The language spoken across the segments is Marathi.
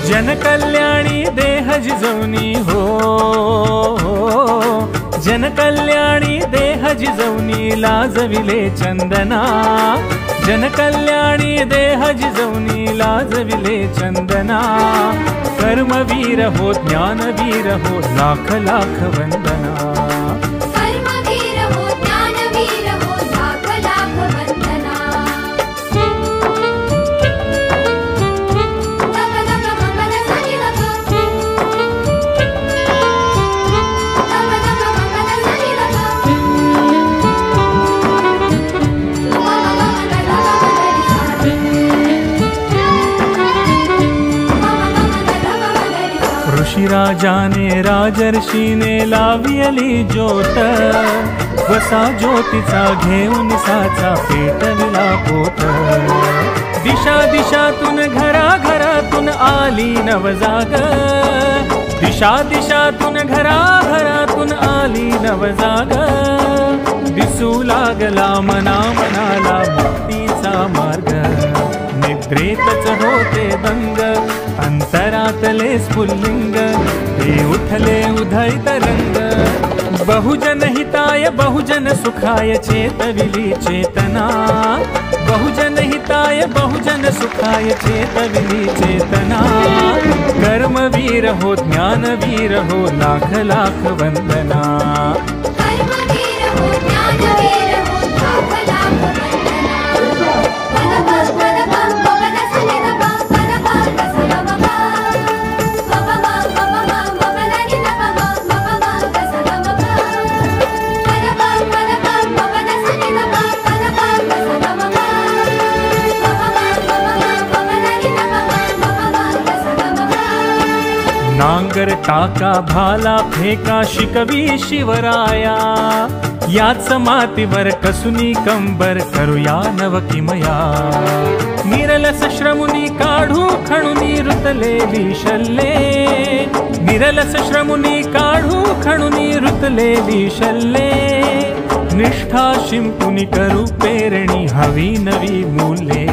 जनकल्याणी देह जिजवनी हो, जनकल्याणी देह जिजवनी लाजविले चंदना, जनकल्याणी देह जिजवनी लाजविले चंदना। कर्मवीर हो ज्ञानवीर हो लाख लाख वंदना। ऋषिराजाने राजर्षीने लावियली ज्योत, वसा ज्योतीचा घेऊन साचा पेटविला पोत। दिशा दिशातून घराघरातून आली नवजाग, दिशा दिशातून घराघरातून आली नवजाग। दिसू लागला मना मनाला मुक्तीचा मार्ग, निद्रेतच होते दंग अंतरातले स्फुल्लिंग। ते उठले उधै तरंग, बहुजन हिताय बहुजन सुखाय चेतविली चेतना। बहुजन हिताय बहुजन सुखाय चेतविली चेतना। कर्मवीर हो ज्ञानवीर हो लाख लाख वंदना। नांगर टाका भाला फेका शिकवी शिवराया, याच मातीवर कसुनी कंबर करूया नवकिमया। निरलस श्रमुनी काढू खणुनी रुतलेली शल्ले, निरलस श्रमुनी काढू खणुनी रुतलेली शल्ले। निष्ठा शिंपुनी करू पेरणी हवी नवी मूल्ये,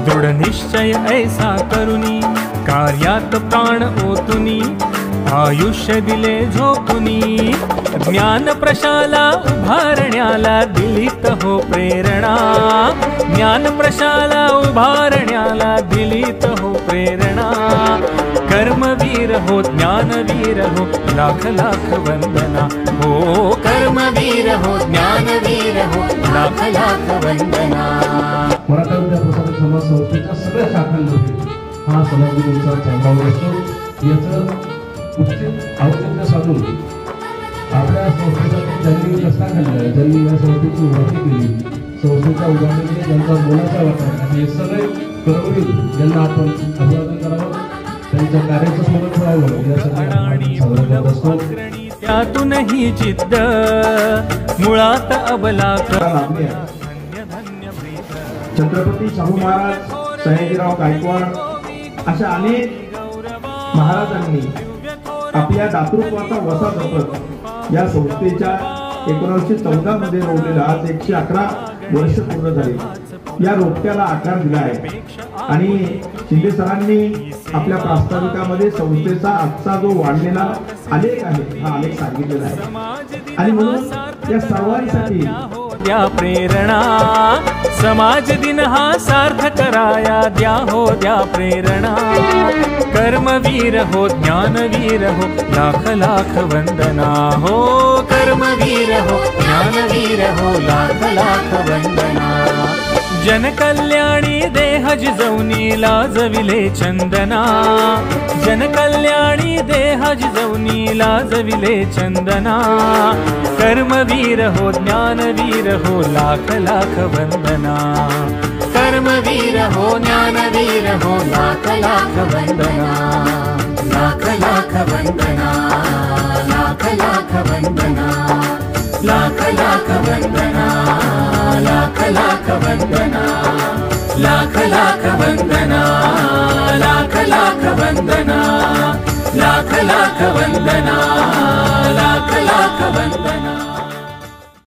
दृढ निश्चय ऐसा करुनी कार्यात प्राण ओतुनी। आयुष्य दिले झोपुनी ज्ञान प्रशाला उभारण्याला दिलीत हो प्रेरणा। ज्ञान प्रशाला उभारण्याला दिलीत हो प्रेरणा। कर्मवीर हो ज्ञानवीर हो लाख लाख वंदना। हो कर्मवीर हो ज्ञानवीर हो लाख लाख वंदना। मराठा विद्याप्रसारक समाज संस्थेच्या सगळ्या शाखांमध्ये हा समाजदिन उत्सव चांगला असतो। याचं उचित औचित्य साधून आपल्या संस्थेसाठी ज्यांनी रस्ता खाल्ला, ज्यांनी या संस्थेची उभारणी केली, संस्थेच्या उभारणीमध्ये ज्यांचा मोलाचा वाटा आहे, हे सगळे कर्मवीर ज्यांना आपण अभिवादन करावं, त्यांच्या कार्याचं स्मरण करावं यासाठी साजरा करत असतो। त्यातूनही जिद्द मुळात अबला छत्रपती शाहू महाराज, सयाजीराव गायकवाड अशा अनेक महाराजांनी आपल्या दातृत्वाचा वसा जपत या संस्थेच्या 1914 मध्ये रोवलेला आज 111 वर्ष पूर्ण झाले। या रोपट्याला आकार दिला आहे आणि शिंदे सरांनी आपल्या प्रास्ताविकामध्ये संस्थेचा आजचा जो वाढलेला आलेख आहे हा आलेख सांगितलेला आहे। आणि म्हणून या सर्वांसाठी द्या प्रेरणा, समाज दिन हा सार्थ कराया द्या हो द्या प्रेरणा। कर्मवीर हो ज्ञानवीर हो लाख लाख वंदना। हो कर्मवीर हो ज्ञानवीर हो लाख लाख वंदना। जनकल्याणी देह जिजवनी लाजविले चंदना, जनकल्याणी देह जिजवनी लाजविले चंदना। कर्मवीर हो ज्ञानवीर हो लाख लाख वंदना। कर्मवीर हो ज्ञानवीर हो लाख लाख वंदना। लाख लाख वंदना, लाख लाख वंदना, लाख लाख वंदना, लाख वंदना, लाख लाख वंदना, लाख लाख वंदना, लाख लाख वंदना, लाख लाख वंदना.